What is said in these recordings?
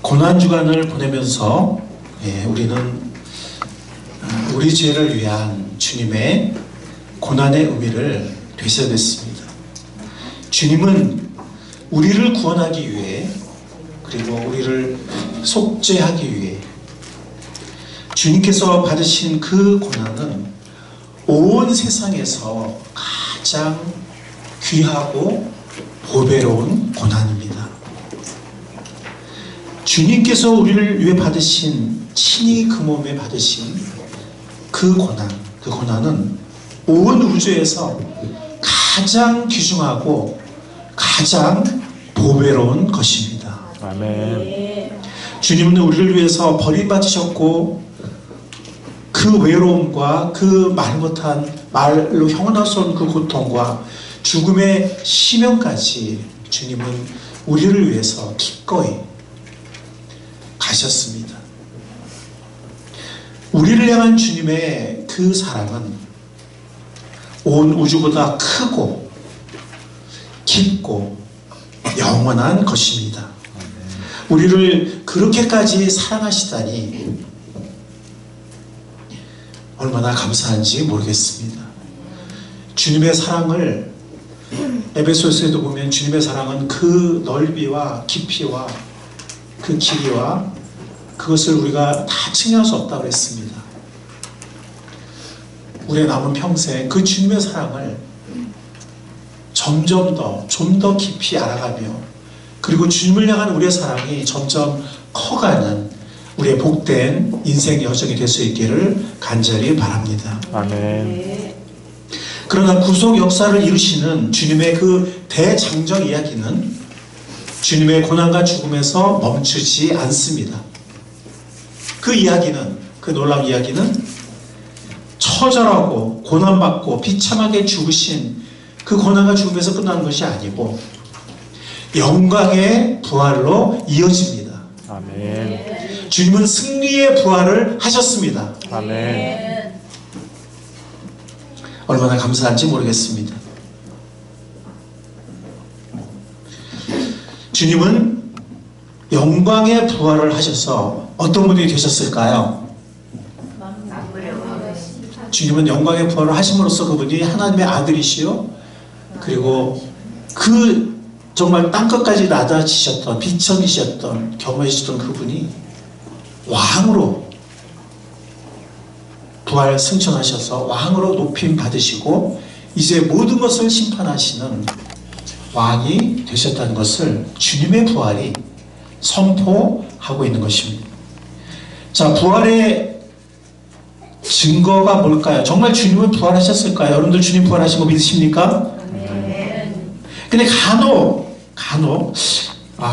고난주간을 보내면서 우리는 우리 죄를 위한 주님의 고난의 의미를 되새겼습니다. 주님은 우리를 구원하기 위해, 그리고 우리를 속죄하기 위해 주님께서 받으신 그 고난은 온 세상에서 가장 귀하고 보배로운 고난입니다. 주님께서 우리를 위해 받으신, 친히 그 몸에 받으신 그 고난은 온 우주에서 가장 귀중하고 가장 보배로운 것입니다. 아멘. 주님은 우리를 위해서 버림받으셨고, 그 외로움과 그 말 못한, 말로 형언할 수 없는 그 고통과 죽음의 심연까지 주님은 우리를 위해서 기꺼이 가셨습니다. 우리를 향한 주님의 그 사랑은 온 우주보다 크고 깊고 영원한 것입니다. 우리를 그렇게까지 사랑하시다니 얼마나 감사한지 모르겠습니다. 주님의 사랑을 에베소서에도 보면 주님의 사랑은 그 넓이와 깊이와 그 길이와 그것을 우리가 다 측량할 수 없다고 했습니다. 우리의 남은 평생 그 주님의 사랑을 점점 더, 좀 더 깊이 알아가며, 그리고 주님을 향한 우리의 사랑이 점점 커가는 우리의 복된 인생 여정이 될 수 있기를 간절히 바랍니다. 아멘. 그러나 구속 역사를 이루시는 주님의 그 대장정 이야기는 주님의 고난과 죽음에서 멈추지 않습니다. 그 이야기는, 그 놀라운 이야기는 처절하고 고난받고 비참하게 죽으신 그 고난과 죽음에서 끝나는 것이 아니고 영광의 부활로 이어집니다. 아멘. 주님은 승리의 부활을 하셨습니다. 아멘. 얼마나 감사한지 모르겠습니다. 주님은 영광의 부활을 하셔서 어떤 분이 되셨을까요? 주님은 영광의 부활을 하심으로써 그분이 하나님의 아들이시요, 그리고 그 정말 땅끝까지 낮아지셨던, 비천이셨던, 겸허해지셨던 그분이 왕으로 부활 승천하셔서 왕으로 높임 받으시고 이제 모든 것을 심판하시는 왕이 되셨다는 것을 주님의 부활이 선포하고 있는 것입니다. 자, 부활의 증거가 뭘까요? 정말 주님은 부활하셨을까요? 여러분들 주님 부활하신 거 믿으십니까? 근데 간혹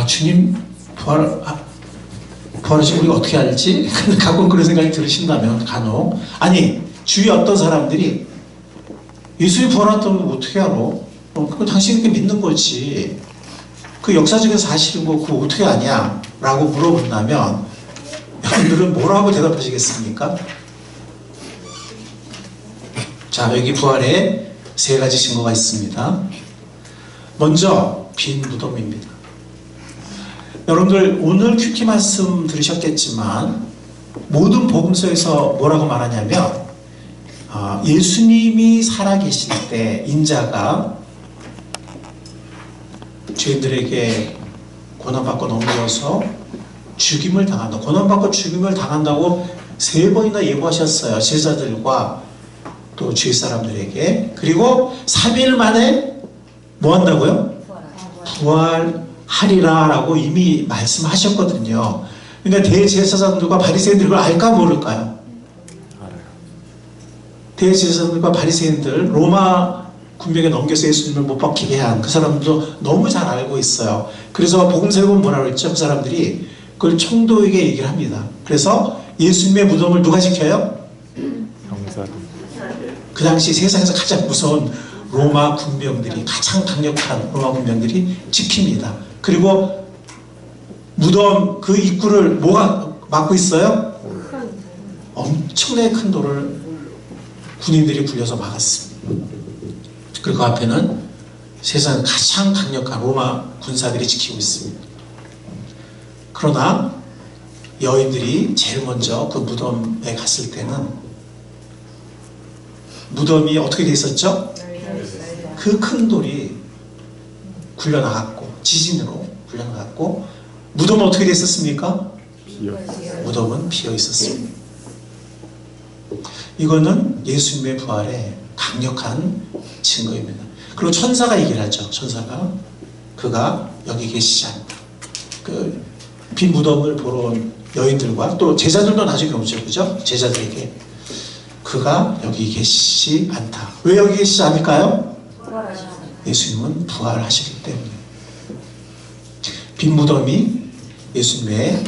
주님 부활하신 우리가 어떻게 알지? 가끔 그런 생각이 들으신다면, 간혹, 아니 주위에 어떤 사람들이 예수님 부활했다면 어떻게 알아? 그거 당신이 믿는 거지, 그 역사적인 사실인 거 그거 어떻게 아냐? 라고 물어본다면 여러분들은 뭐라고 대답하시겠습니까? 자, 여기 부활에 세 가지 증거가 있습니다. 먼저 빈 무덤입니다. 여러분들 오늘 큐티 말씀 들으셨겠지만 모든 복음서에서 뭐라고 말하냐면 예수님이 살아계실 때 인자가 죄인들에게 고난받고 넘겨서 죽임을 당한다, 고난받고 죽임을 당한다고 3번이나 예고하셨어요. 제자들과 또 주위 사람들에게. 그리고 3일 만에 뭐 한다고요? 부활하리라 라고 이미 말씀하셨거든요. 그러니까 대제사장들과 바리새인들 그걸 알까 모를까요? 알아요. 대제사장들과 바리새인들, 로마 군병에 넘겨서 예수님을 못 박히게 한 그 사람들도 너무 잘 알고 있어요. 그래서 복음서에 보면 뭐라고 했죠? 그 사람들이 그걸 총독에게 얘기를 합니다. 그래서 예수님의 무덤을 누가 지켜요? 형사들. 그 당시 세상에서 가장 무서운 로마 군병들이, 가장 강력한 로마 군병들이 지킵니다. 그리고 무덤 그 입구를 뭐가 막고 있어요? 엄청나게 큰 돌을 군인들이 굴려서 막았습니다. 그리고 그 앞에는 세상 가장 강력한 로마 군사들이 지키고 있습니다. 그러나 여인들이 제일 먼저 그 무덤에 갔을 때는 무덤이 어떻게 돼 있었죠? 그 큰 돌이 굴려나갔고, 지진으로 굴려나갔고, 무덤은 어떻게 돼 있었습니까? 비어. 무덤은 비어 있었습니다. 이거는 예수님의 부활의 강력한 증거입니다. 그리고 천사가 얘기를 하죠. 천사가 그가 여기 계시지 않다. 그 빈 무덤을 보러 온 여인들과 또 제자들도 나중에 오죠. 그죠? 제자들에게 그가 여기 계시지 않다. 왜 여기 계시지 않을까요? 예수님은 부활하시기 때문에. 빈 무덤이 예수님의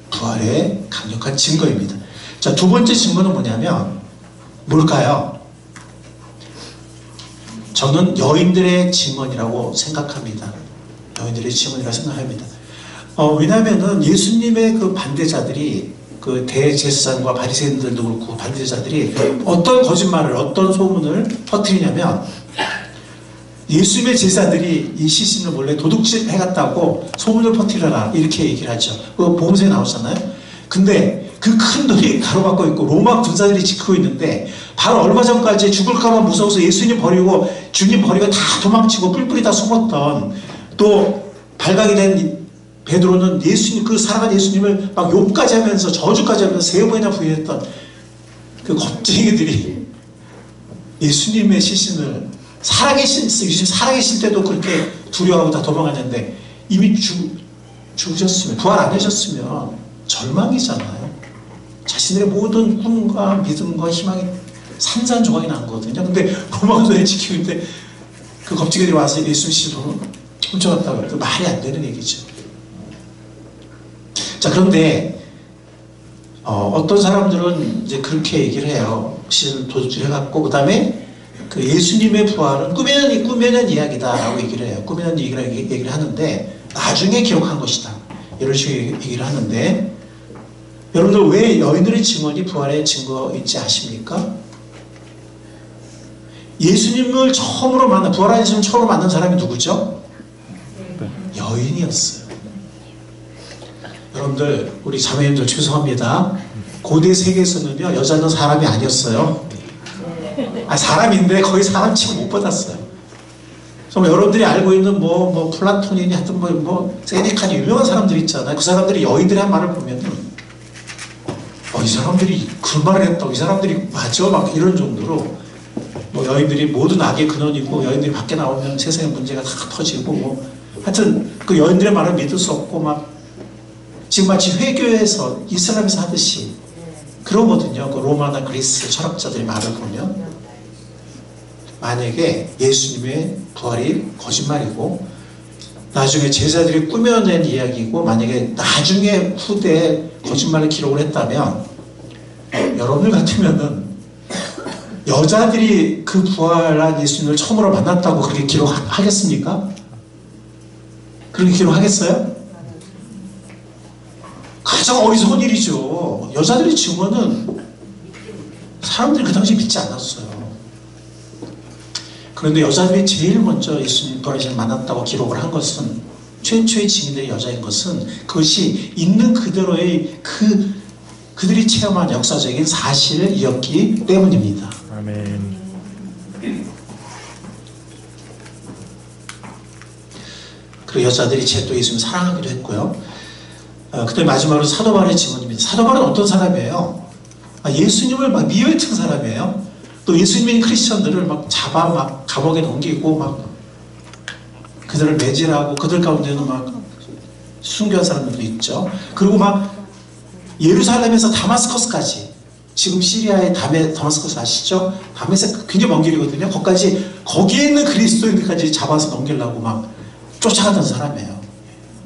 부활의 강력한 증거입니다. 자, 두 번째 증거는 뭐냐면 뭘까요? 저는 여인들의 증언이라고 생각합니다. 여인들의 증언이라고 생각합니다. 왜냐하면은 예수님의 그 반대자들이, 그 대제사장과 바리새인들도 그렇고 반대자들이 어떤 거짓말을, 어떤 소문을 퍼뜨리냐면, 예수님의 제자들이 이 시신을 몰래 도둑질 해갔다고 소문을 퍼뜨려라, 이렇게 얘기를 하죠. 그 복음서에 나오잖아요. 근데 그 큰 돌이 가로막고 있고 로마 군사들이 지키고 있는데, 바로 얼마 전까지 죽을까봐 무서워서 예수님 버리고 주님 버리고 다 도망치고 뿔뿔이 다 숨었던, 또 발각이 된 베드로는 예수님, 그 살아간 예수님을 막 욕까지 하면서 저주까지 하면서 3번이나 부인했던 그 겁쟁이들이 예수님의 시신을 살아계실 때도 그렇게 두려워하고 다 도망갔는데, 이미 죽으셨으면, 부활 안 하셨으면 절망이잖아요. 자신들의 모든 꿈과 믿음과 희망이 산산조각이 난 거거든요. 근데 로마군들이 지키고 있는데 그 겁쟁이들이 와서 예수 시신을 훔쳐갔다고 해도 말이 안 되는 얘기죠. 자, 그런데 어떤 사람들은 이제 그렇게 얘기를 해요. 시신을 도둑질해갖고 그 다음에 그 예수님의 부활은 꾸며낸 이야기다라고 얘기를 해요. 꾸며낸 얘기를 하는데 나중에 기록한 것이다, 이런 식으로 얘기를 하는데, 여러분들 왜 여인들의 증언이 부활의 증거인지 아십니까? 예수님을 처음으로 부활한 예수님을 처음으로 만난 사람이 누구죠? 여인이었어요. 여러분들, 우리 자매님들 죄송합니다. 고대 세계에서는요, 여자는 사람이 아니었어요. 사람인데 거의 사람 취급 못 받았어요. 정말 여러분들이 알고 있는 플라톤이니 하여튼 세네카니 유명한 사람들 있잖아요. 그 사람들이 여인들의 한 말을 보면은 이 사람들이 그 말을 했다고, 이 사람들이 맞아, 막 이런 정도로 여인들이 모든 악의 근원이고, 여인들이 밖에 나오면 세상의 문제가 다 터지고, 하여튼 그 여인들의 말을 믿을 수 없고, 지금 마치 회교에서 이슬람에서 하듯이 그러거든요. 그 로마나 그리스 철학자들의 말을 보면, 만약에 예수님의 부활이 거짓말이고 나중에 제자들이 꾸며낸 이야기고, 만약에 나중에 후대에 거짓말을 기록을 했다면, 여러분들 같으면은 여자들이 그 부활한 예수님을 처음으로 만났다고 그렇게 기록하겠습니까? 그렇게 기록하겠어요? 가장 어리석은 일이죠. 여자들의 증언은 사람들이 그 당시에 믿지 않았어요. 그런데 여자들이 제일 먼저 예수님 부활하신 만났다고 기록을 한 것은, 최초의 증인들의 여자인 것은, 그것이 있는 그대로의 그들이 체험한 역사적인 사실이었기 때문입니다. 아멘. 그리고 여자들이 또 예수님을 사랑하기도 했고요. 그때 마지막으로 사도 바울의 증언입니다. 사도 바울은 어떤 사람이에요? 예수님을 미워했던 사람이에요. 또 예수님인 크리스천들을 잡아 감옥에 넘기고 그들을 매질하고, 그들 가운데는 순교한 사람들도 있죠. 그리고 예루살렘에서 다마스커스까지, 지금 시리아의 다마스커스 아시죠? 다메섹 굉장히 먼 길이거든요. 거기에 있는 그리스도인들까지 잡아서 넘기려고 쫓아가던 사람이에요.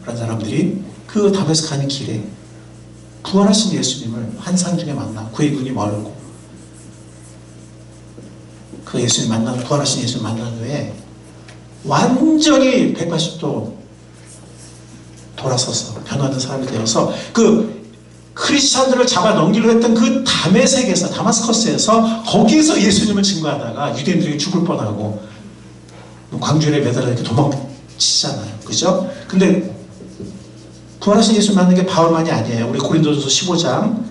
그런 사람들이 그 다메섹 가는 길에 부활하신 예수님을 한산 중에 만나, 그의 눈이 멀고, 그 예수님 부활하신 예수님 만난 후에 완전히 180도 돌아서서 변화된 사람이 되어서, 그 크리스찬들을 잡아 넘기려 했던 그 다메섹에서, 다마스커스에서, 거기에서 예수님을 증거하다가 유대인들이 죽을 뻔하고 광주에 매달려 이렇게 도망치잖아요. 그죠? 근데 부활하신 예수 만난 게 바울만이 아니에요. 우리 고린도전서 15장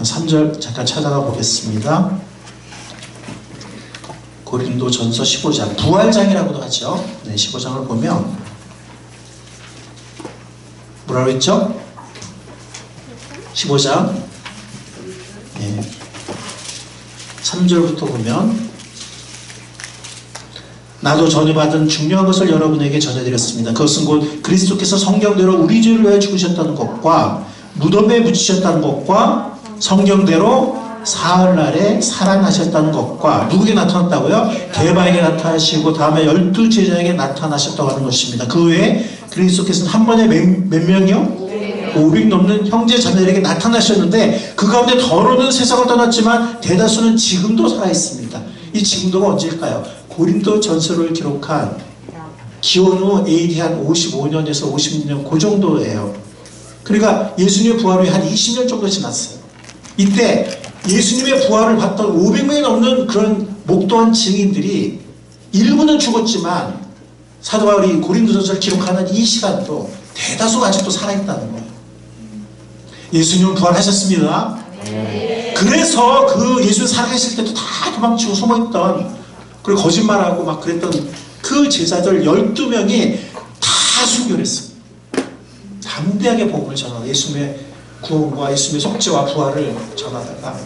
3절 잠깐 찾아가 보겠습니다. 고린도전서 15장 부활장이라고도 하죠. 네, 15장을 보면 뭐라고 했죠? 15장 3절부터 보면 나도 전해받은 중요한 것을 여러분에게 전해드렸습니다. 그것은 곧 그리스도께서 성경대로 우리 죄를 위하여 죽으셨다는 것과 무덤에 묻히셨다는 것과 성경대로 사흘날에 살아나셨다는 것과 누구에게 나타났다고요? 게바에게 나타나시고 다음에 12제자에게 나타나셨다고 하는 것입니다. 그 외에 그리스도께서는 한 번에 몇 명이요? 500 넘는 형제 자매들에게 나타나셨는데 그 가운데 더러는 세상을 떠났지만 대다수는 지금도 살아있습니다. 이 지금도가 언제일까요? 고린도 전서를 기록한 기원후 AD 한 55년에서 56년 그 정도예요. 그러니까 예수님의 부활 후에 한 20년 정도 지났어요. 이때 예수님의 부활을 봤던 500명이 넘는 그런 목도한 증인들이 일부는 죽었지만 사도 바울이 고린도전서를 기록하는 이 시간도 대다수가 아직도 살아있다는 거예요. 예수님은 부활하셨습니다. 그래서 그 예수님 살아계실 때도 다 도망치고 숨어있던 그리고 거짓말하고 막 그랬던 그 제자들 12명이 다 순교했어요. 담대하게 복음을 전하고 예수님의 구원과 예수님의 속죄와 부활을 전하다가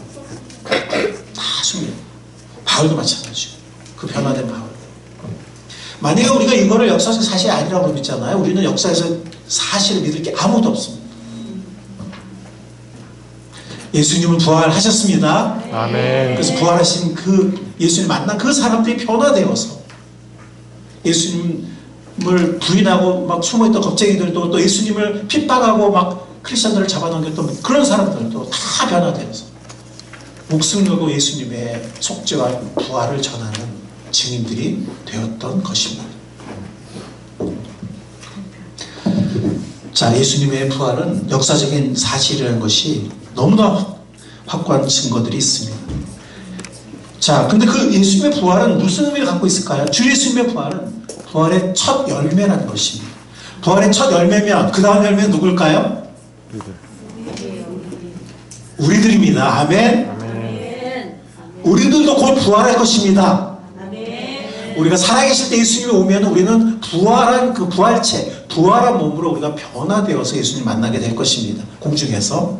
다 순교. 바울도 마찬가지죠. 그 변화된 바울. 만약에 우리가 이거를 역사적 사실이 아니라고 믿잖아요. 우리는 역사에서 사실을 믿을 게 아무도 없습니다. 예수님은 부활하셨습니다. 아멘. 그래서 부활하신 그 예수님 만난 그 사람들이 변화되어서 예수님을 부인하고 막 숨어있던 겁쟁이들도 또 예수님을 핍박하고 막 크리스천들을 잡아넘겼던 그런 사람들도 다 변화되어서 목숨 걸고 예수님의 속죄와 부활을 전하는 증인들이 되었던 것입니다. 자, 예수님의 부활은 역사적인 사실이라는 것이 너무나 확고한 증거들이 있습니다. 자, 근데 그 예수님의 부활은 무슨 의미를 갖고 있을까요? 주 예수님의 부활은 부활의 첫 열매라는 것입니다. 부활의 첫 열매면 그 다음 열매는 누굴까요? 우리들입니다. 아멘. 아멘. 우리들도 곧 부활할 것입니다. 우리가 살아계실 때 예수님이 오면 우리는 부활한 그 부활체, 부활한 몸으로 우리가 변화되어서 예수님 만나게 될 것입니다. 공중에서.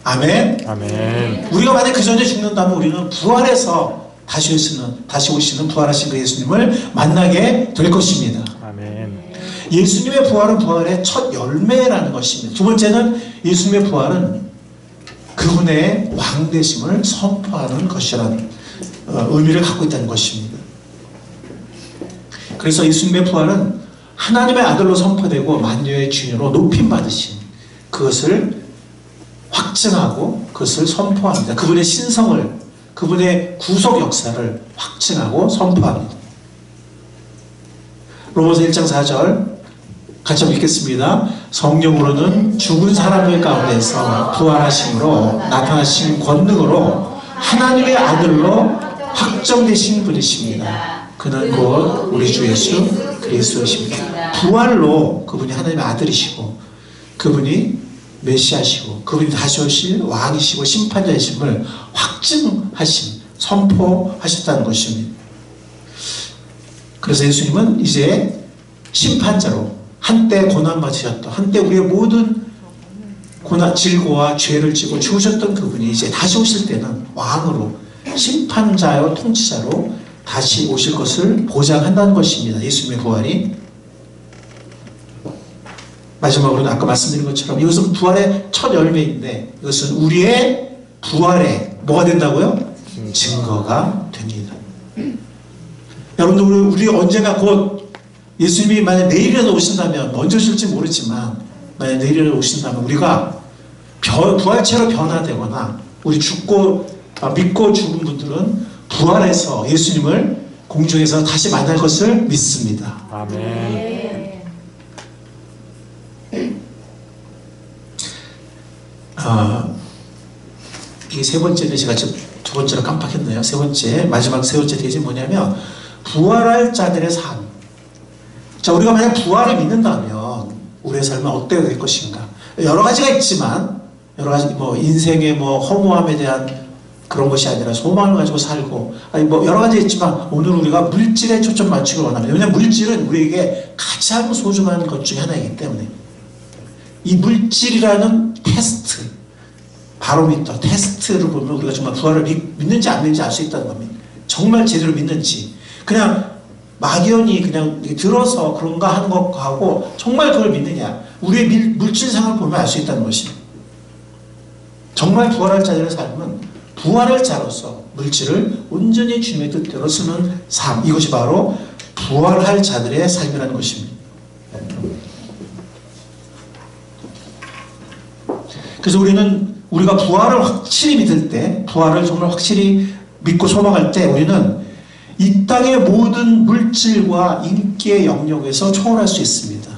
아멘. 아멘. 우리가 만약 그 전에 죽는다면 우리는 부활해서 다시 오시는 부활하신 그 예수님을 만나게 될 것입니다. 아멘. 예수님의 부활은 부활의 첫 열매라는 것입니다. 두 번째는 예수님의 부활은 그분의 왕되심을 선포하는 것이라는 의미를 갖고 있다는 것입니다. 그래서 예수님의 부활은 하나님의 아들로 선포되고 만유의 주인으로 높임받으신 그것을 확증하고 그것을 선포합니다. 그분의 신성을, 그분의 구속 역사를 확증하고 선포합니다. 로마서 1장 4절 같이 한번 읽겠습니다. 성령으로는 죽은 사람의 가운데서 부활하심으로 나타나신 권능으로 하나님의 아들로 확정되신 분이십니다. 그는 곧 우리 주 예수 그리스도이십니다. 부활로 그분이 하나님의 아들이시고 그분이 메시아시고 그분이 다시 오실 왕이시고 심판자이심을 확증하신, 선포하셨다는 것입니다. 그래서 예수님은 이제 심판자로 한때 고난받으셨던, 한때 우리의 모든 고난, 질고와 죄를 지고 죽으셨던 그분이 이제 다시 오실 때는 왕으로, 심판자요 통치자로 다시 오실 것을 보장한다는 것입니다. 예수님의 부활이. 마지막으로는 아까 말씀드린 것처럼 이것은 부활의 첫 열매인데 이것은 우리의 부활에 뭐가 된다고요? 증거가 됩니다. 여러분들 우리 언젠가 곧 예수님이 만약 내일이라도 오신다면, 언제 오실지 모르지만 만약 내일이라도 오신다면 우리가 부활체로 변화되거나 우리 믿고 죽은 분들은 부활해서 예수님을 공중에서 다시 만날 것을 믿습니다. 아멘. 이게 세 번째는 제가 지금 두 번째로 깜빡했네요. 세 번째, 마지막 세 번째 대목이 뭐냐면 부활할 자들의 삶. 자, 우리가 만약 부활을 믿는다면 우리의 삶은 어때야 될 것인가. 여러 가지가 있지만 여러 가지 뭐 인생의 뭐 허무함에 대한 그런 것이 아니라 소망을 가지고 살고 아니 뭐 여러 가지 있지만 오늘 우리가 물질에 초점 맞추기 원합니다. 왜냐하면 물질은 우리에게 가장 소중한 것 중에 하나이기 때문에 이 물질이라는 테스트 바로미터 테스트를 보면 우리가 정말 부활을 믿는지 안 믿는지 알 수 있다는 겁니다. 정말 제대로 믿는지 그냥 막연히 그냥 들어서 그런가 하는 것하고 정말 그걸 믿느냐 우리의 물질상을 보면 알 수 있다는 것입니다. 정말 부활할 자들의 삶은 부활할 자로서 물질을 온전히 주님의 뜻대로 쓰는 삶 이것이 바로 부활할 자들의 삶이라는 것입니다. 그래서 우리가 부활을 확실히 믿을 때 부활을 정말 확실히 믿고 소망할 때 우리는 이 땅의 모든 물질과 인기의 영역에서 초월할 수 있습니다.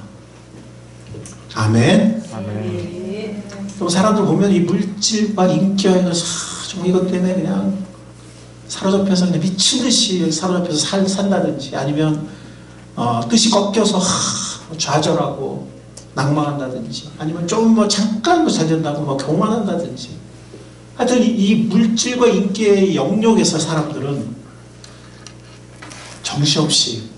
아멘. 아멘. 또 사람들 보면 이 물질과 인기와 정말 이것 때문에 그냥 사로잡혀서 그냥 미친 듯이 사로잡혀서 산다든지 아니면 뜻이 꺾여서 좌절하고 낭망한다든지 아니면 좀 뭐 잠깐 잘 된다고 뭐 교만한다든지 하여튼 이 물질과 인기의 영역에서 사람들은 정신없이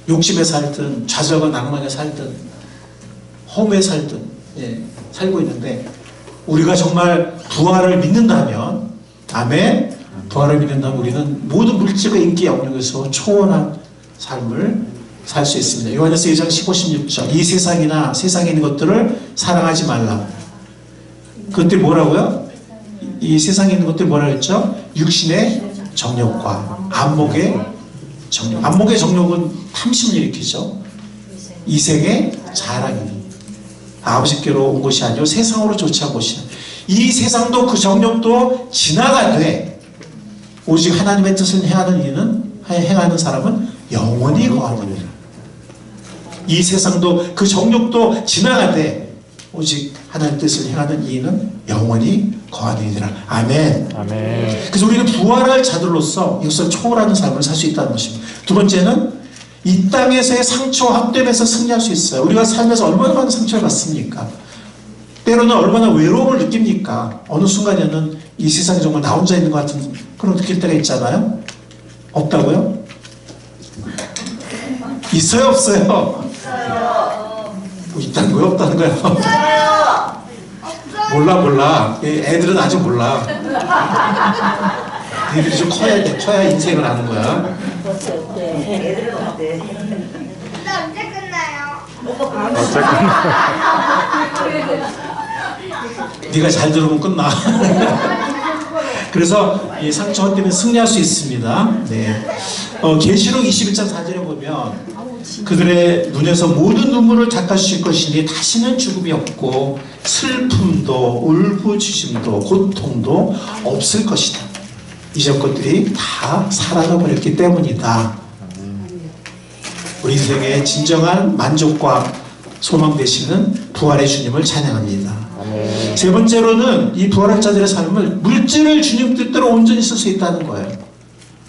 욕심에 살든 좌절과 낭만에 살든 험에 살든 살고 있는데 우리가 정말 부활을 믿는다면 아멘 부활을 믿는다면 우리는 모든 물질과 인기 영역에서 초월한 삶을 살 수 있습니다. 요한에서 2장 15, 16절 이 세상이나 세상에 있는 것들을 사랑하지 말라. 그것들이 뭐라고요? 이 세상에 있는 것들이 뭐라고 했죠? 육신의 정욕과 안목의 정욕. 안목의 정욕은 탐심을 일으키죠. 이생의 자랑이니 아버지께로 온 것이 아니요 세상으로 쫓아온 것이니 이 세상도 그 정욕도 지나가되 오직 하나님의 뜻을 행하는 사람은 영원히 거하느니라. 이 세상도 그 정욕도 지나가되 오직 하나님의 뜻을 행하는 이는 영원히 거하느니라. 아멘. 아멘. 그래서 우리는 부활할 자들로서 이것을 초월하는 삶을 살 수 있다는 것입니다. 두 번째는 이 땅에서의 상처와 헛됨에서 승리할 수 있어요. 우리가 살면서 얼마나 많은 상처를 받습니까? 때로는 얼마나 외로움을 느낍니까? 어느 순간에는 이 세상에 정말 나 혼자 있는 것 같은 그런 느낄 때가 있잖아요. 없다고요? 있어요 없어요? 뭐 있다는 거예요 없다는 거예요? 몰라 애들은 아직 몰라. 애들이 좀 커야 인생을 아는 거야. 애들은 어때? 언제 끝나요? 네가 잘 들으면 끝나. 그래서 이 상처 때문에 승리할 수 있습니다. 네. 계시록 21장 4절에 보면 그들의 눈에서 모든 눈물을 닦아주실 것이니 다시는 죽음이 없고 슬픔도 울부짖음도 고통도 없을 것이다. 이전 것들이 다 사라져버렸기 때문이다. 우리 인생의 진정한 만족과 소망 되시는 부활의 주님을 찬양합니다. 아멘. 세 번째로는 이 부활한 자들의 삶을 물질을 주님 뜻대로 온전히 쓸 수 있다는 거예요.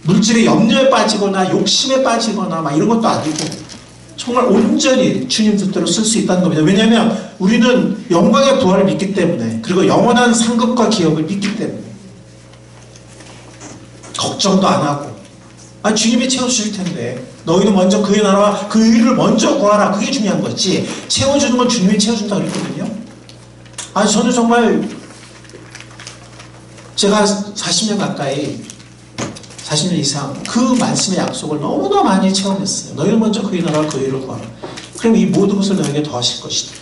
물질의 염려에 빠지거나 욕심에 빠지거나 막 이런 것도 아니고 정말 온전히 주님 뜻대로 쓸 수 있다는 겁니다. 왜냐하면 우리는 영광의 부활을 믿기 때문에 그리고 영원한 상급과 기업을 믿기 때문에 걱정도 안 하고 주님이 채워주실 텐데 너희는 먼저 그의 나라와 그 의를 먼저 구하라. 그게 중요한 거지 채워주는 건 주님이 채워준다고 그랬거든요. 저는 정말 제가 40년 가까이 40년 이상 그 말씀의 약속을 너무나 많이 체험했어요. 너희는 먼저 그의 나라와 그 의를 구하라. 그럼 이 모든 것을 너에게 더하실 것이다.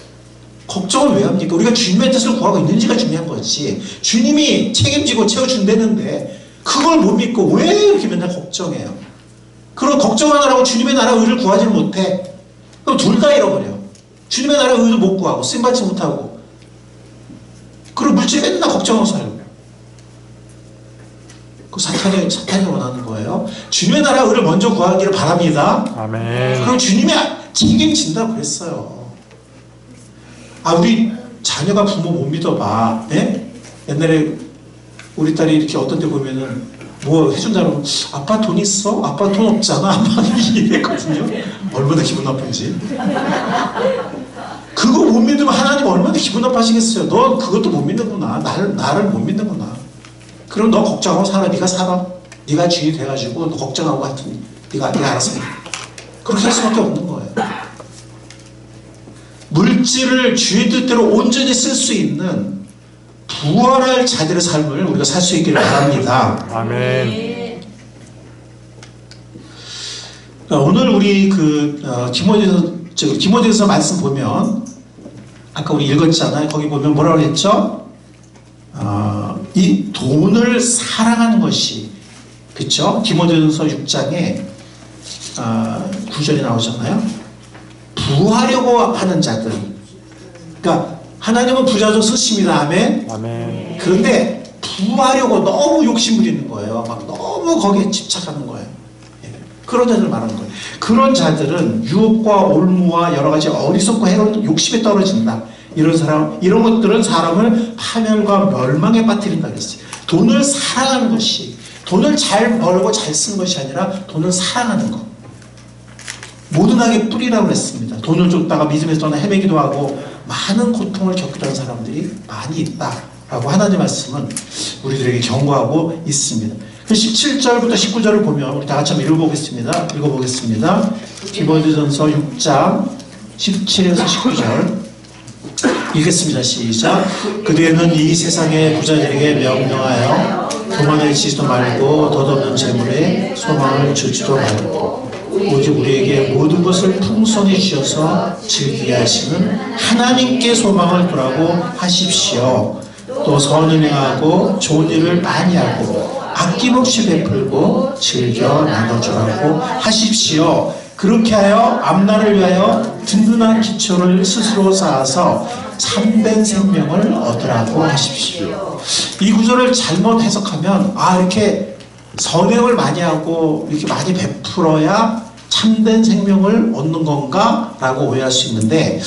걱정을 왜 합니까? 우리가 주님의 뜻을 구하고 있는지가 중요한 거지. 주님이 책임지고 채워준다는데 그걸 못 믿고 왜 이렇게 맨날 걱정해요? 그럼 걱정하느라고 주님의 나라 의를 구하지를 못해. 그럼 둘 다 잃어버려. 주님의 나라 의를 못 구하고 쓰임받지 못하고 그리고 물질 맨날 걱정하고 살고. 그 사탄이 원하는 거예요. 주님의 나라 의를 먼저 구하기를 바랍니다. 아멘. 그럼 주님이 책임진다고 그랬어요. 우리 자녀가 부모 못 믿어봐. 네? 옛날에 우리 딸이 이렇게 어떤 데 보면은 뭐 해준다고 아빠 돈 있어? 아빠 돈 없잖아. 막 이랬거든요. 얼마나 기분 나쁜지. 그거 못 믿으면 하나님 얼마나 기분 나빠지겠어요. 너 그것도 못 믿는구나. 나를 못 믿는구나. 그럼 너 걱정하고 살아. 네가 살아. 네가 주인이 돼가지고 너 걱정하고 하여튼 네가 알아서 해. 그렇게 할 수밖에 없는 거예요. 물질을 주의 뜻대로 온전히 쓸 수 있는 부활할 자들의 삶을 우리가 살 수 있기를 바랍니다. 아멘. 오늘 우리 디모데전서 말씀 보면 아까 우리 읽었잖아요. 거기 보면 뭐라고 했죠? 이 돈을 사랑하는 것이, 그렇죠? 디모데전서 6장에 9절이 나오잖아요. 부하려고 하는 자들. 그러니까 하나님은 부자 좀 쓰십니다. 아멘. 아멘. 그런데 부하려고 너무 욕심 부리는 거예요. 막 너무 거기에 집착하는 거예요. 그런 자들 말하는 거예요. 그런 자들은 유혹과 올무와 여러 가지 어리석고 해로운 욕심에 떨어진다. 이런 것들은 사람을 파멸과 멸망에 빠뜨린다 그랬어요. 돈을 사랑하는 것이, 돈을 잘 벌고 잘 쓰는 것이 아니라 돈을 사랑하는 것. 모든 악의 뿌리라고 했습니다. 돈을 쫓다가 믿음에서 떠나 헤매기도 하고 많은 고통을 겪게 하는 사람들이 많이 있다라고 하나님의 말씀은 우리들에게 경고하고 있습니다. 17절부터 19절을 보면 우리 다 같이 한번 읽어보겠습니다. 디모데전서 6장 17에서 19절 읽겠습니다. 시작. 그대는 이 세상의 부자들에게 명령하여 교만을 지지도 말고 덧없는 재물에 소망을 주지도 말고 오직 우리에게 모든 것을 풍성히 주셔서 즐기게 하시는 하나님께 소망을 두라고 하십시오. 또 선을 행하고 좋은 일을 많이 하고 아낌없이 베풀고 즐겨 나눠주라고 하십시오. 그렇게 하여 앞날을 위하여 든든한 기초를 스스로 쌓아서 참된 생명을 얻으라고 하십시오. 이 구절을 잘못 해석하면 이렇게 선행을 많이 하고 이렇게 많이 베풀어야 참된 생명을 얻는 건가? 라고 오해할 수 있는데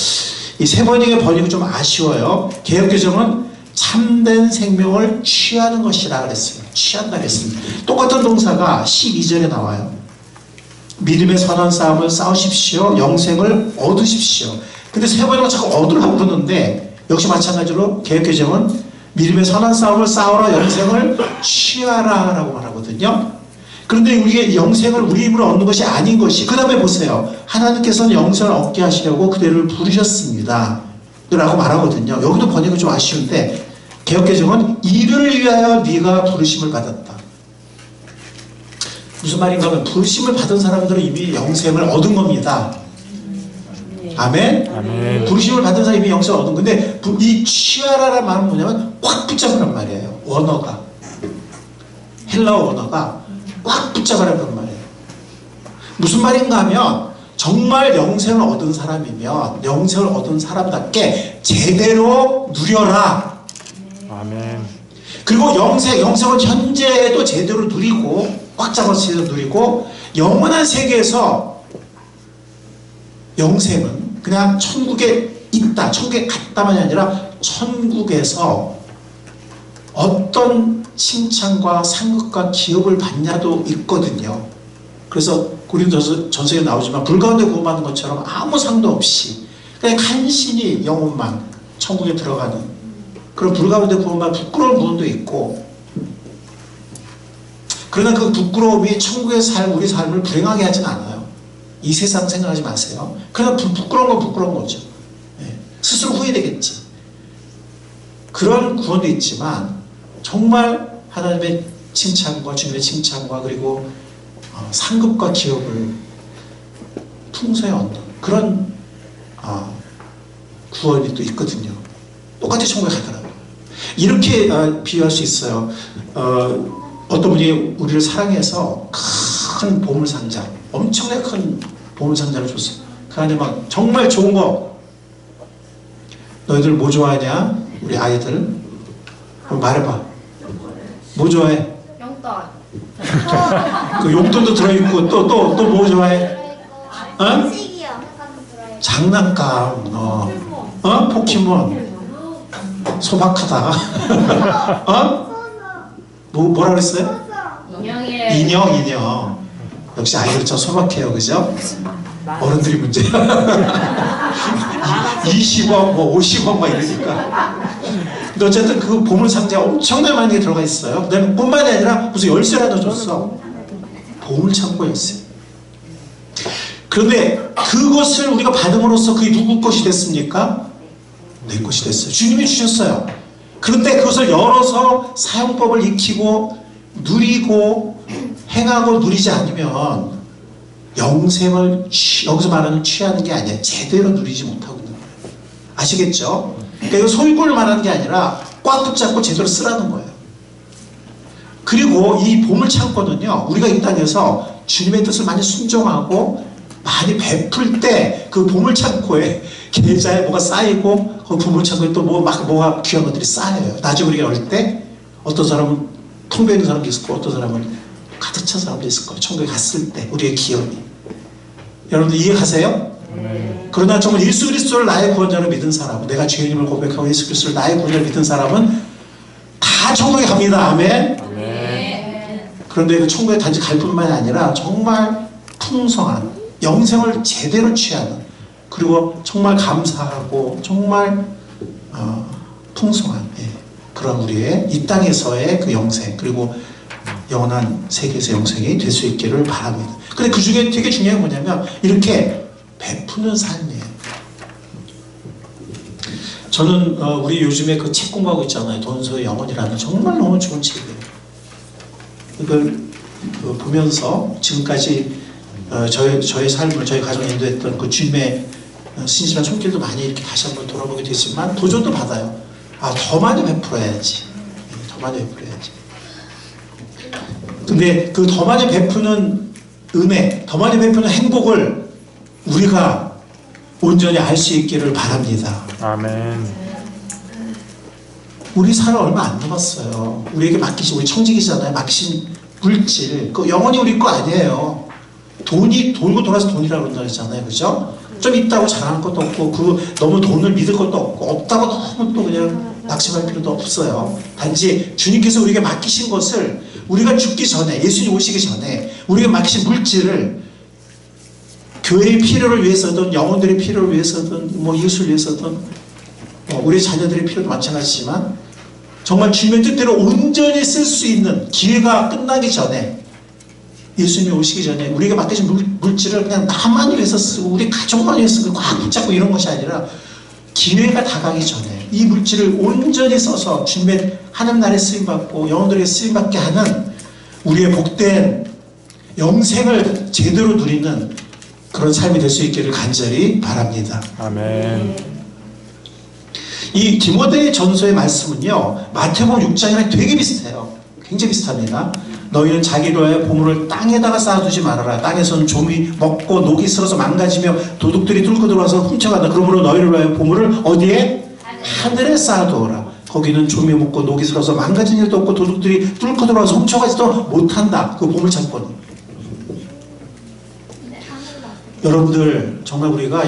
이 세 번역의 번역이 좀 아쉬워요. 개역개정은 참된 생명을 취하는 것이라 그랬어요. 취한다 그랬습니다. 똑같은 동사가 12절에 나와요. 믿음의 선한 싸움을 싸우십시오. 영생을 얻으십시오. 근데 세 번역은 자꾸 얻으라고 그러는데 역시 마찬가지로 개역개정은 믿음의 선한 싸움을 싸우라 영생을 취하라 라고 말하거든요. 그런데 우리의 영생을 우리 힘으로 얻는 것이 아닌 것이, 그 다음에 보세요. 하나님께서는 영생을 얻게 하시려고 그대를 부르셨습니다 라고 말하거든요. 여기도 번역이 좀 아쉬운데 개역개정은 이를 위하여 네가 부르심을 받았다. 무슨 말인가 하면 부르심을 받은 사람들은 이미 영생을 얻은 겁니다. 아멘? 아멘. 부르심을 받은 사람이 이미 영생을 얻은 건데 이 취하라라는 말은 뭐냐면 꽉 붙잡으란 말이에요. 원어가, 헬라어 원어가 꽉 붙잡으라는 말이에요. 무슨 말인가 하면 정말 영생을 얻은 사람이면 영생을 얻은 사람답게 제대로 누려라. 아멘. 그리고 영생은 현재에도 제대로 누리고 꽉 잡아서 제대로 누리고 영원한 세계에서 영생은 그냥 천국에 있다, 천국에 갔다만이 아니라 천국에서 어떤 칭찬과 상급과 기업을 받냐도 있거든요. 그래서 고린도전서에 나오지만 불 가운데 구원받는 것처럼 아무 상도 없이 그냥 간신히 영혼만 천국에 들어가는 그런 불 가운데 구원받는 부끄러운 부분도 있고, 그러나 그 부끄러움이 천국의 삶, 우리 삶을 불행하게 하진 않아요. 이 세상 생각하지 마세요. 그냥 부끄러운 건 부끄러운 거죠. 스스로 후회되겠지. 그런 구원도 있지만 정말 하나님의 칭찬과 주님의 칭찬과 그리고 상급과 기업을 풍성히 얻는 그런 구원이 또 있거든요. 똑같이 천국에 가더라고요. 이렇게 비유할 수 있어요. 어떤 분이 우리를 사랑해서 큰 보물상자, 엄청나게 큰 보물상자를 줬어요. 그 안에 막 정말 좋은 거, 너희들 뭐 좋아하냐? 우리 아이들 그럼 말해봐. 뭐 좋아해? 용돈. 그 용돈도 들어있고 또 뭐 좋아해? 어? 식이요. 장난감, 포켓몬, 소박하다. 뭐라 그랬어요? 인형이에요. 인형. 역시 아이들 참 소박해요, 그죠? 어른들이 문제야. 20억, 뭐 50억 막 이러니까. 근데 어쨌든 그 보물상자가 엄청나게 많이 들어가 있어요. 그다음에 뿐만이 아니라 무슨 열쇠라도 줬어. 보물창고 열쇠. 그런데 그것을 우리가 받음으로써 그게 누구 것이 됐습니까? 내 것이 됐어요. 주님이 주셨어요. 그런데 그것을 열어서 사용법을 익히고 누리고 행하고 누리지 않으면 영생을 여기서 말하는 취하는 게 아니에요. 제대로 누리지 못하고 있는 거예요. 아시겠죠? 그러니까 이거 소유권을 말하는 게 아니라 꽉 붙잡고 제대로 쓰라는 거예요. 그리고 이 보물창고는요, 우리가 이 땅에서 주님의 뜻을 많이 순종하고 많이 베풀 때 그 보물창고에 계좌에 뭐가 쌓이고 그 보물창고에 또 뭐가 귀한 것들이 쌓여요. 나중에 우리가 어릴 때 어떤 사람은 텅 비어 있는 사람도 있을 거고 어떤 사람은 가득 찬 사람도 있을 거예요. 천국에 갔을 때 우리의 기업이. 여러분들 이해가세요? 그러나 정말 예수 그리스도를 나의 구원자로 믿은 사람, 내가 주님을 고백하고 예수 그리스도를 나의 구원자로 믿은 사람은 다 천국에 갑니다. 아멘. 그런데 그 천국에 단지 갈 뿐만이 아니라 정말 풍성한 영생을 제대로 취하는, 그리고 정말 감사하고 정말 풍성한 그런 우리의 이 땅에서의 그 영생, 그리고 영원한 세계에서 영생이 될 수 있기를 바랍니다. 근데 그 중에 되게 중요한 게 뭐냐면 이렇게 베푸는 삶이에요. 저는 우리 요즘에 그 책 공부하고 있잖아요. 돈서의 영혼이라는 정말 너무 좋은 책이에요. 이걸 보면서 지금까지 저의 삶을, 저희 가정을 인도했던 그 주님의 신실한 손길도 많이 이렇게 다시 한번 돌아보게 됐지만 도전도 받아요. 더 많이 베풀어야지. 더 많이 베풀어야지. 근데 그 더 많이 베푸는 은혜, 더 많이 베푸는 행복을 우리가 온전히 알 수 있기를 바랍니다. 아멘. 우리 살아 얼마 안 남았어요. 우리에게 맡기신, 우리 청지기잖아요. 맡기신 물질, 그 영원히 우리 거 아니에요. 돈이 돌고 돌아서 돈이라고 그러잖아요. 그죠? 좀 있다고 자랑할 것도 없고, 너무 돈을 믿을 것도 없고, 없다고 너무 또 그냥 낙심할 필요도 없어요. 단지 주님께서 우리에게 맡기신 것을 우리가 죽기 전에, 예수님 오시기 전에 우리에게 맡기신 물질을 교회의 필요를 위해서든 영혼들의 필요를 위해서든 뭐 이웃을 위해서든 우리 자녀들의 필요도 마찬가지지만 정말 주님의 뜻대로 온전히 쓸 수 있는 기회가 끝나기 전에, 예수님이 오시기 전에 우리에게 맡겨진 물질을 그냥 나만 위해서 쓰고 우리 가족만 위해서 쓰고 꽉 붙잡고 이런 것이 아니라 기회가 다가기 전에 이 물질을 온전히 써서 주님의 하나님 나라에 쓰임받고 영혼들에게 쓰임받게 하는 우리의 복된 영생을 제대로 누리는 그런 삶이 될 수 있기를 간절히 바랍니다. 아멘. 이 디모데 전서의 말씀은요, 마태복음 6장이랑 되게 비슷해요. 굉장히 비슷합니다. 너희는 자기로의 보물을 땅에다가 쌓아두지 말아라. 땅에서는 좀이 먹고 녹이 슬어서 망가지며 도둑들이 뚫고 들어와서 훔쳐간다. 그러므로 너희로의 보물을 어디에? 하늘에 쌓아두어라. 거기는 좀이 먹고 녹이 슬어서 망가진 일도 없고 도둑들이 뚫고 들어와서 훔쳐가지도 못한다. 그 보물 창고는. 여러분들 정말 우리가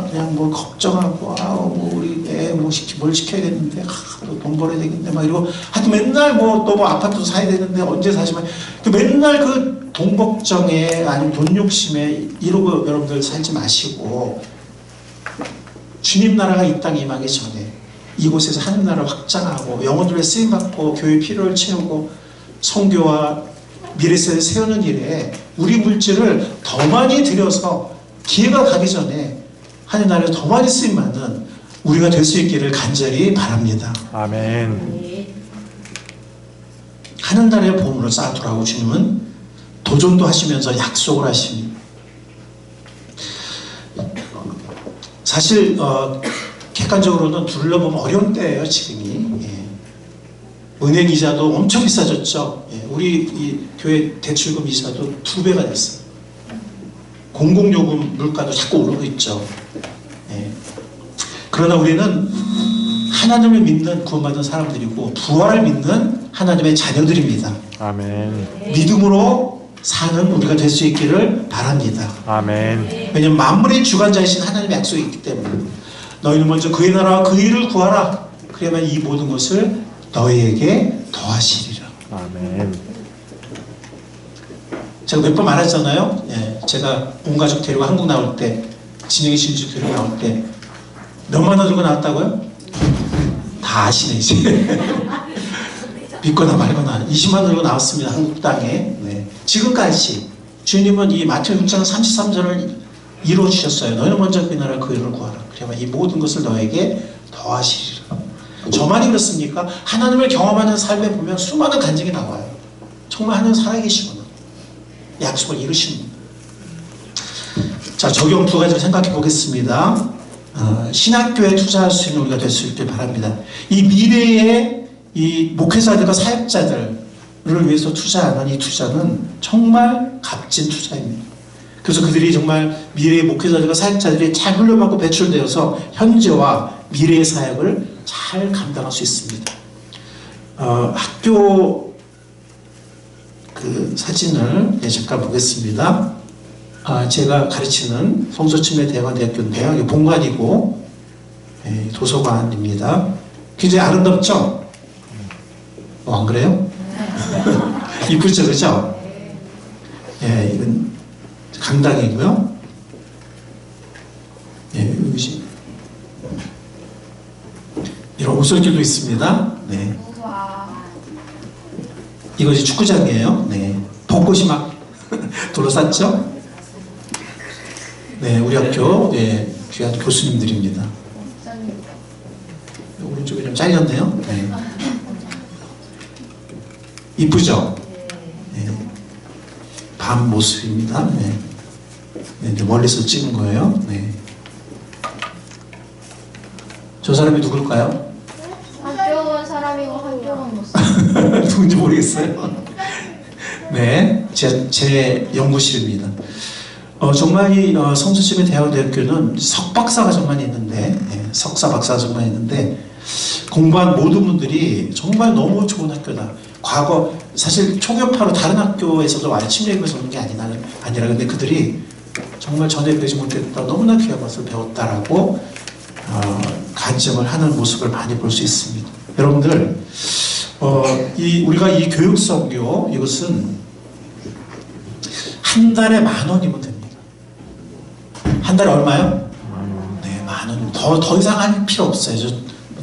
그냥 뭐 걱정하고 뭐 우리 애 뭘 시켜야겠는데 또 돈 벌어야 되겠는데 막 이러고 하여튼 맨날 또 뭐 아파트도 사야 되는데 언제 사시면 맨날 그 돈 걱정에 아니면 돈 욕심에 이러고 여러분들 살지 마시고 주님 나라가 이 땅에 임하기 전에 이곳에서 하나님 나라를 확장하고 영혼들의 쓰임받고 교회 필요를 채우고 선교와 미래세대를 세우는 일에 우리 물질을 더 많이 들여서 기회가 가기 전에 하나님 나라에 더 많이 쓰임받는 우리가 될 수 있기를 간절히 바랍니다. 아멘. 하나님 나라의 보물을 쌓아두라고 주님은 도전도 하시면서 약속을 하십니다. 사실 객관적으로는 둘러보면 어려운 때예요. 지금이. 은행 이자도 엄청 비싸졌죠. 우리 이 교회 대출금 이자도 2배가 됐어요. 공공요금 물가도 자꾸 오르고 있죠. 그러나 우리는 하나님을 믿는 구원받은 사람들이고 부활을 믿는 하나님의 자녀들입니다. 아멘. 믿음으로 사는 우리가 될 수 있기를 바랍니다. 아멘. 왜냐하면 만물의 주관자이신 하나님의 약속이 있기 때문에 너희는 먼저 그의 나라와 그 일을 구하라. 그러면 이 모든 것을 너희에게 더하시리라. 아멘. 제가 몇 번 말했잖아요. 예, 제가 온 가족 데리고 한국 나올 때, 진영이 신주 데리고 나올 때 몇만 원 들고 나왔다고요? 다 아시네 이제. 믿거나 말거나 20만 원 들고 나왔습니다. 한국 땅에. 네. 지금까지 주님은 이 마태복음 6장 33절을 이루어 주셨어요. 너희는 먼저 그 나라 그 의를 구하라. 그래야 이 모든 것을 너에게 더하시리라. 저만이 그렇습니까? 하나님을 경험하는 삶에 보면 수많은 간증이 나와요. 정말 하나님 살아계시구나. 약속을 이루십니다. 자, 적용 두 가지를 생각해 보겠습니다. 신학교에 투자할 수 있는 우리가 될 수 있길 바랍니다. 이 미래의 이 목회자들과 사역자들을 위해서 투자하는 이 투자는 정말 값진 투자입니다. 그래서 그들이 정말 미래의 목회자들과 사역자들이 잘 훈련받고 배출되어서 현재와 미래의 사역을 잘 감당할 수 있습니다. 학교 그 사진을 잠깐 보겠습니다. 제가 가르치는 성서침례대학원대학교인데요. 이게 본관이고 도서관입니다. 굉장히 아름답죠? 안 그래요? 이쁘죠, 그죠? 예, 이건 강당이고요. 예, 이런 오솔길도 있습니다. 네. 이것이 축구장이에요. 네. 벚꽃이 막 둘러쌌죠? 네, 우리 학교 귀한 교수님들입니다. 오른쪽이 좀 잘렸네요. 네. 이쁘죠? 네. 밤 모습입니다. 네. 네, 이제 멀리서 찍은 거예요. 네. 저 사람이 누굴까요? 한쪽은 사람이고 한쪽은 모습. 누군지 모르겠어요. 네, 제 연구실입니다. 정말 이 성서침례대학원대학교는 석박사가 정말 있는데, 석사 박사가 정말 있는데 공부한 모든 분들이 정말 너무 좋은 학교다. 과거 사실 초교파로 다른 학교에서도 와요. 침례교에서 오는 게 아니라 근데 그들이 정말 전에 배우지 못했다 너무나 귀한 것을 배웠다라고 간증을 하는 모습을 많이 볼 수 있습니다. 여러분들 우리가 이 교육선교 이것은 한 달에 10,000원이면 됩니다. 한 달에 얼마요? 네, 10,000원. 더 이상 할 필요 없어요.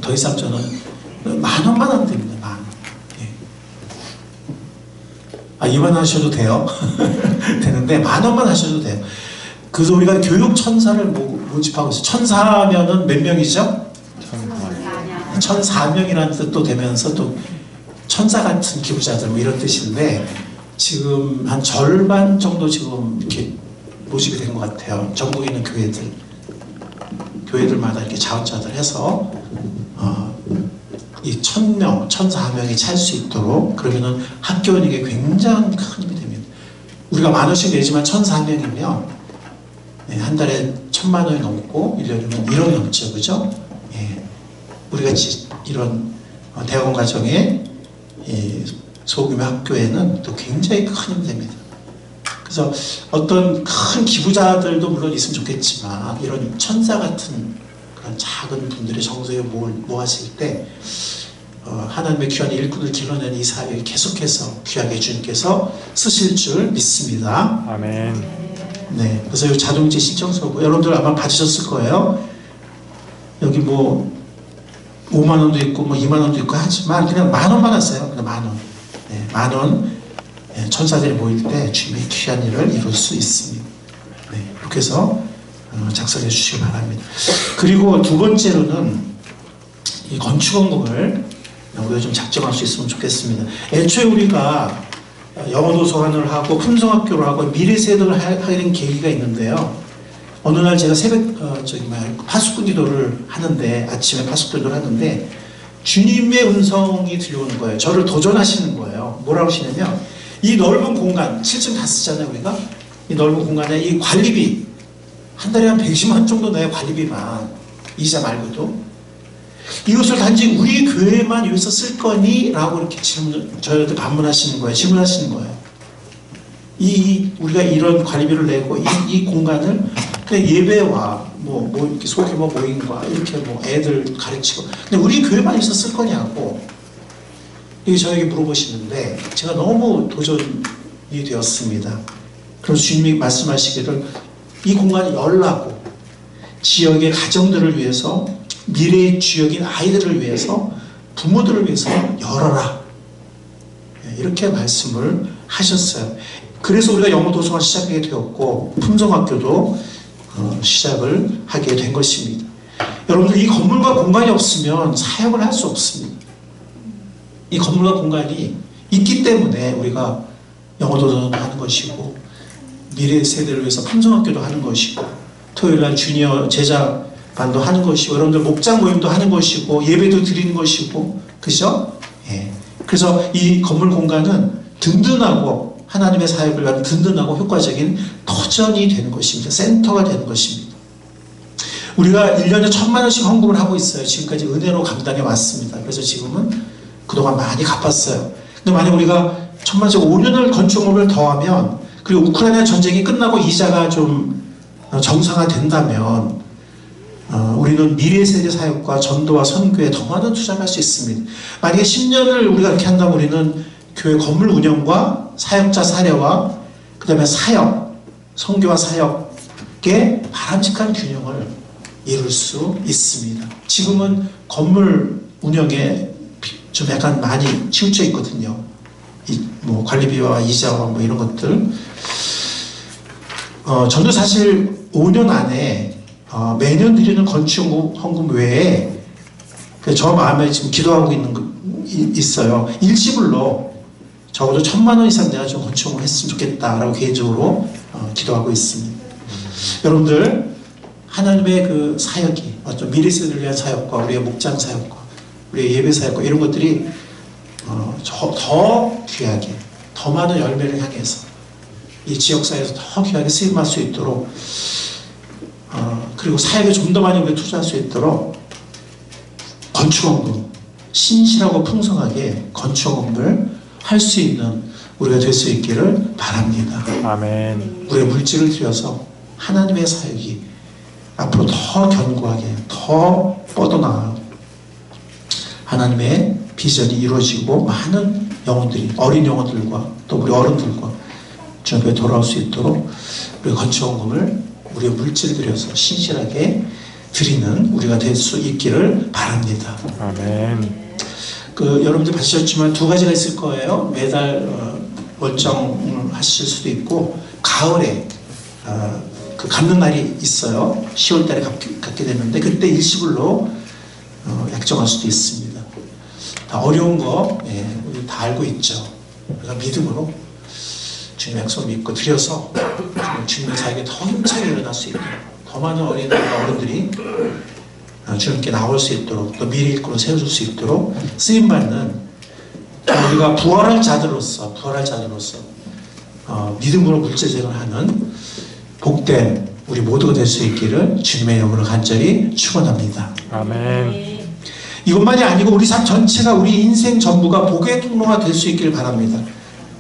더 이상 저는 10,000원만 하면 됩니다. 10,000원. 2만 원 하셔도 돼요. 되는데 10,000원만 하셔도 돼요. 그래서 우리가 교육 천사를 모집하고 있어요. 천사면은 몇 명이죠? 1,004명이라는 뜻도 되면서 또 천사 같은 기부자들 뭐 이런 뜻인데 지금 한 절반 정도 지금 이렇게 모집이 된 것 같아요. 전국에 있는 교회들마다 이렇게 자원자들 해서 이 1,000명, 1,004명이 찰 수 있도록 그러면은 학교원에게 굉장히 큰 힘이 됩니다. 우리가 10,000원씩 내지만 1,004명이면 한 달에 1,000만 원이 넘고 1년이면 1억 넘죠, 그죠? 예. 우리 같이 이런 대학원 과정에 소규모 학교에는 또 굉장히 큰 힘이 됩니다. 그래서 어떤 큰 기부자들도 물론 있으면 좋겠지만 이런 천사 같은 그런 작은 분들의 정성을 모았을 때 하나님의 귀한 일꾼을 길러낸 이 사회에 계속해서 귀하게 주님께서 쓰실 줄 믿습니다. 아멘. 네, 그래서 이 자동이체 신청서고 여러분들 아마 받으셨을 거예요. 여기 뭐 5만 원도 있고 뭐 2만 원도 있고 하지만 그냥 10,000원만 하세요. 그냥 10,000원. 네, 10,000원. 천사들이 모일 때 주님의 귀한 일을 이룰 수 있습니다. 네, 그렇게 해서 작성해 주시기 바랍니다. 그리고 두 번째로는 이 건축원금을 우리가 좀 작정할 수 있으면 좋겠습니다. 애초에 우리가 영어 도서관을 하고 품성학교를 하고 미래세대를 하는 계기가 있는데요. 어느 날 제가 새벽 파수꾼기도를 하는데 아침에 파수꾼기도를 하는데 주님의 음성이 들려오는 거예요. 저를 도전하시는 거예요. 뭐라고 하시냐면 이 넓은 공간 7층 다 쓰잖아요. 우리가 이 넓은 공간에 이 관리비 한 달에 한 120만 원 정도 내요. 관리비만 이자 말고도 이것을 단지 우리 교회만 여기서 쓸 거니? 라고 이렇게 저희한테 반문하시는 거예요. 질문하시는 거예요. 우리가 이런 관리비를 내고 이 공간을 그냥 예배와 뭐 이렇게 소규모 모임과 이렇게 뭐 애들 가르치고 근데 우리 교회만 여기서 쓸 거냐고 이게 저에게 물어보시는데 제가 너무 도전 되었습니다. 그래서 주님이 말씀하시기를 이 공간을 열라고, 지역의 가정들을 위해서, 미래의 주역인 아이들을 위해서, 부모들을 위해서 열어라, 이렇게 말씀을 하셨어요. 그래서 우리가 영어 도서관 시작하게 되었고 품성학교도 시작을 하게 된 것입니다. 여러분들, 이 건물과 공간이 없으면 사역을 할 수 없습니다. 이 건물과 공간이 있기 때문에 우리가 영어 도서관도 하는 것이고, 미래 세대를 위해서 품성학교도 하는 것이고, 토요일날 주니어 제자반도 하는 것이고, 여러분들 목장 모임도 하는 것이고, 예배도 드리는 것이고, 그죠? 예. 그래서 이 건물 공간은 든든하고, 하나님의 사역을 위한 든든하고 효과적인 터전이 되는 것입니다. 센터가 되는 것입니다. 우리가 1년에 1,000만 원씩 헌금을 하고 있어요. 지금까지 은혜로 감당해 왔습니다. 그래서 지금은 그동안 많이 갚았어요. 근데 만약 우리가 1,000만 원씩 5년을 건축업을 더하면, 그리고 우크라이나 전쟁이 끝나고 이자가 좀 정상화된다면 우리는 미래 세대 사역과 전도와 선교에 더 많은 투자를 할 수 있습니다. 만약에 10년을 우리가 이렇게 한다면 우리는 교회 건물 운영과 사역자 사례와 그 다음에 사역, 선교와 사역의 바람직한 균형을 이룰 수 있습니다. 지금은 건물 운영에 좀 약간 많이 치우쳐 있거든요. 뭐 관리비와 이자와 뭐 이런 것들. 저도 사실 5년 안에 매년 드리는 건축 헌금 외에 저 마음에 지금 기도하고 있어요. 일시불로 적어도 1,000만 원 이상 내가 좀 건축을 했으면 좋겠다라고 개인적으로 기도하고 있습니다. 여러분들, 하나님의 그 사역이 어떤 미래 세대를 위한 사역과 우리의 목장 사역과 우리의 예배 사역과 이런 것들이 더 귀하게, 더 많은 열매를 향해서 이 지역사회에서 더 귀하게 쓰임할 수 있도록, 그리고 사역에 좀 더 많이 우리가 투자할 수 있도록 건축원금, 신실하고 풍성하게 건축원금을 할 수 있는 우리가 될 수 있기를 바랍니다. 아멘. 우리의 물질을 들여서 하나님의 사역이 앞으로 더 견고하게, 더 뻗어나가 하나님의 비전이 이루어지고 많은 영혼들이, 어린 영혼들과 또 우리 어른들과 주 앞에 돌아올 수 있도록 우리 건축원금을 우리의 물질을 들여서 신실하게 드리는 우리가 될 수 있기를 바랍니다. 아멘. 여러분들 봤셨지만 두 가지가 있을 거예요. 매달 월정을 하실 수도 있고, 가을에 그 갚는 날이 있어요. 10월 달에 갚게 되는데 그때 일시불로 약정할 수도 있습니다. 다 어려운 거 우리 다 알고 있죠. 우리가 믿음으로 주님의 약속을 믿고 드려서 주님의 사역에 더 힘차게 일어날 수 있도록, 더 많은 어린이들과 어른들이 주님께 나올 수 있도록, 또 미래 일꾼으로 세워줄 수 있도록 쓰임받는, 우리가 부활할 자들로서 믿음으로 물질생활을 하는 복된 우리 모두가 될 수 있기를 주님의 이름으로 간절히 축원합니다. 아멘. 이것만이 아니고 우리 삶 전체가, 우리 인생 전부가 복의 통로가 될 수 있기를 바랍니다.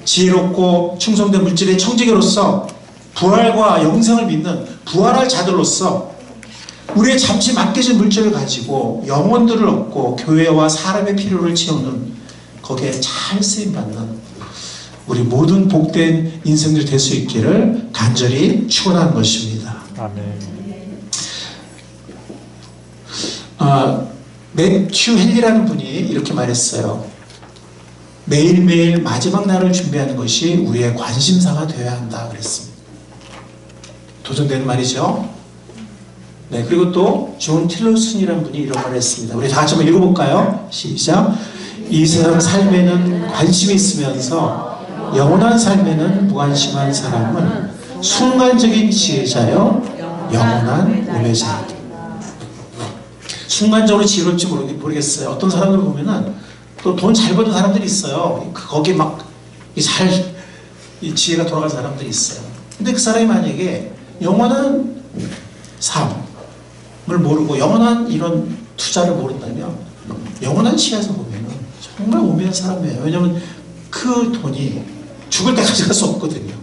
지혜롭고 충성된 물질의 청지기로서, 부활과 영생을 믿는 부활할 자들로서 우리의 잠시 맡겨진 물질을 가지고 영혼들을 얻고 교회와 사람의 필요를 채우는, 거기에 잘 쓰임받는 우리 모든 복된 인생들이 될 수 있기를 간절히 축원하는 것입니다. 아멘. 매튜 헨리라는 분이 이렇게 말했어요. 매일매일 마지막 날을 준비하는 것이 우리의 관심사가 되어야 한다 그랬습니다. 도전되는 말이죠. 네, 그리고 또 존 틸러슨이라는 분이 이런 말을 했습니다. 우리 다 같이 한번 읽어볼까요? 시작. 이 세상 삶에는 관심이 있으면서 영원한 삶에는 무관심한 사람은 순간적인 지혜자여 영원한 우매자이다. 순간적으로 지혜롭지 모르겠어요. 어떤 사람들 보면은 또 돈 잘 버는 사람들이 있어요. 거기에 막 이 지혜가 돌아간 사람들이 있어요. 근데 그 사람이 만약에 영원한 삶을 모르고 영원한 이런 투자를 모른다면, 영원한 시야에서 보면은 정말 우매한 사람이에요. 왜냐하면 그 돈이 죽을 때까지 갈 수 없거든요.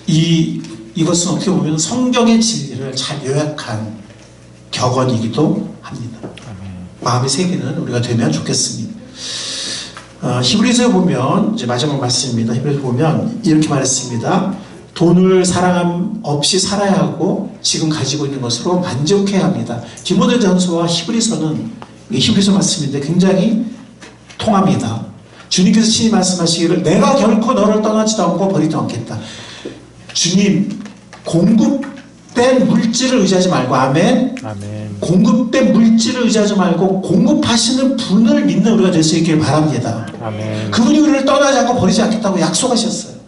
이것은 어떻게 보면 성경의 진리를 잘 요약한 격언이기도 합니다. 마음의 세계는 우리가 되면 좋겠습니다. 히브리서에 보면 이제 마지막 말씀입니다. 히브리서 보면 이렇게 말했습니다. 돈을 사랑함 없이 살아야 하고 지금 가지고 있는 것으로 만족해야 합니다. 디모데전서와 히브리서는 히브리서 말씀인데 굉장히 통합니다. 주님께서 친히 말씀하시기를 내가 결코 너를 떠나지도 않고 버리지도 않겠다. 주님 공급된 물질을 의지하지 말고 아멘. 아멘. 공급된 물질을 의지하지 말고 공급하시는 분을 믿는 우리가 될 수 있기를 바랍니다. 아멘. 그분이 우리를 떠나지 않고 버리지 않겠다고 약속하셨어요.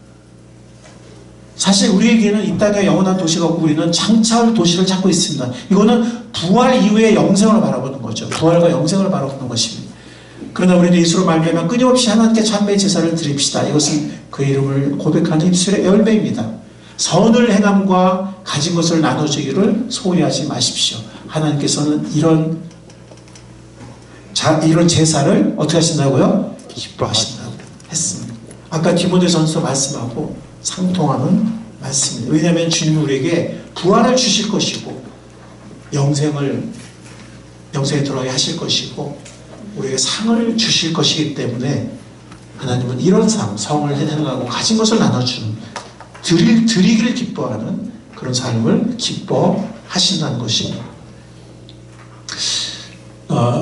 사실 우리에게는 이 땅에 영원한 도시가 없고 우리는 창차할 도시를 찾고 있습니다. 이거는 부활 이후의 영생을 바라보는 거죠. 부활과 영생을 바라보는 것입니다. 그러나 우리는 예수로 말미암아 끊임없이 하나님께 참배의 제사를 드립시다. 이것은 그의 이름을 고백하는 입술의 열매입니다. 선을 행함과 가진 것을 나눠주기를 소홀히 하지 마십시오. 하나님께서는 이런 제사를 어떻게 하신다고요? 기뻐하신다고 했습니다. 아까 디모데전서 말씀하고 상통하는 말씀입니다. 왜냐하면 주님은 우리에게 부활을 주실 것이고 영생에 들어가게 하실 것이고 우리에게 상을 주실 것이기 때문에 하나님은 이런 삶, 성을 행하고 가진 것을 나눠주는 드리기를 기뻐하는 그런 삶을 기뻐하신다는 것입니다.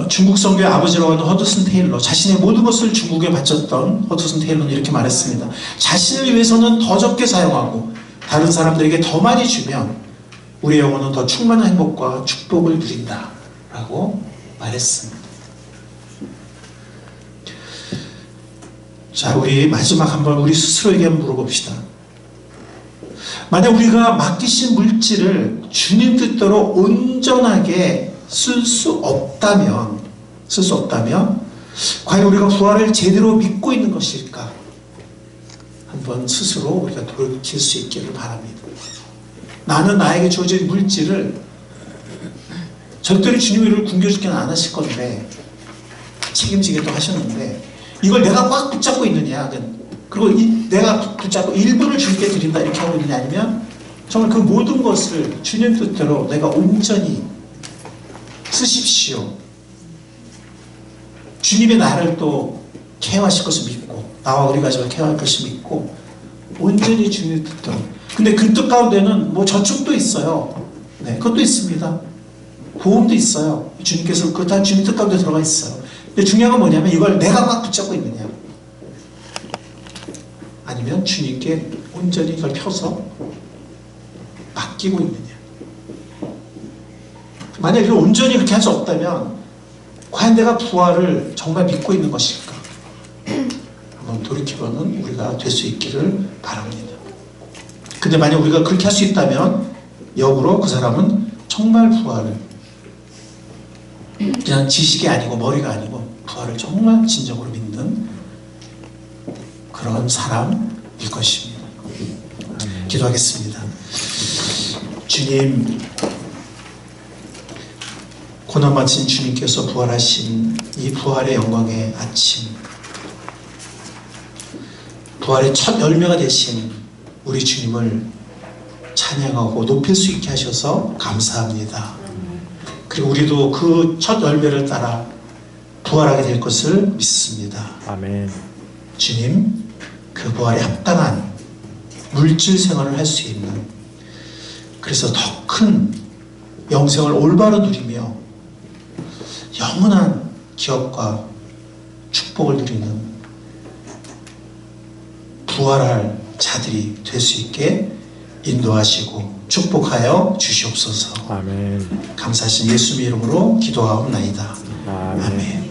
중국 선교의 아버지라고 하는 허드슨 테일러, 자신의 모든 것을 중국에 바쳤던 허드슨 테일러는 이렇게 말했습니다. 자신을 위해서는 더 적게 사용하고 다른 사람들에게 더 많이 주면 우리의 영혼은 더 충만한 행복과 축복을 누린다 라고 말했습니다. 자, 우리 마지막 한번 우리 스스로에게 한번 물어봅시다. 만약 우리가 맡기신 물질을 주님 뜻대로 온전하게 쓸 수 없다면 과연 우리가 부활을 제대로 믿고 있는 것일까? 한번 스스로 우리가 돌이킬 수 있기를 바랍니다. 나는 나에게 주어진 물질을 절대로 주님이 이를 굶겨주기는 안 하실 건데 책임지겠다고 하셨는데 이걸 내가 꽉 붙잡고 있느냐, 그리고 내가 붙잡고 일부를 주님께 드린다 이렇게 하고 있느냐, 아니면 정말 그 모든 것을 주님 뜻대로 내가 온전히 쓰십시오. 주님의 나를 또 케어하실 것을 믿고 나와 우리 가족을 케어할 것을 믿고 온전히 주님의 뜻대로. 근데 그 뜻 가운데는 뭐 저축도 있어요. 네, 그것도 있습니다. 보험도 있어요. 주님께서 그거 다 주님 뜻 가운데 들어가 있어요. 근데 중요한 건 뭐냐면 이걸 내가 막 붙잡고 있느냐, 아니면 주님께 온전히 이걸 펴서 맡기고 있느냐. 만약 이걸 온전히 그렇게 할 수 없다면 과연 내가 부활을 정말 믿고 있는 것일까? 한번 돌이켜보는 우리가 될 수 있기를 바랍니다. 근데 만약 우리가 그렇게 할 수 있다면 역으로 그 사람은 정말 부활을 그냥 지식이 아니고 머리가 아니고 부활을 정말 진정으로 믿는 그런 사람일 것입니다. 기도하겠습니다. 주님, 고난 마친 주님께서 부활하신 이 부활의 영광의 아침, 부활의 첫 열매가 되신 우리 주님을 찬양하고 높일 수 있게 하셔서 감사합니다. 그리고 우리도 그 첫 열매를 따라 부활하게 될 것을 믿습니다. 아멘. 주님, 그 부활에 합당한 물질 생활을 할 수 있는, 그래서 더 큰 영생을 올바로 누리며 영원한 기업과 축복을 누리는 부활할 자들이 될 수 있게 인도하시고 축복하여 주시옵소서. 아멘. 감사하신 예수님의 이름으로 기도하옵나이다. 아멘. 아멘.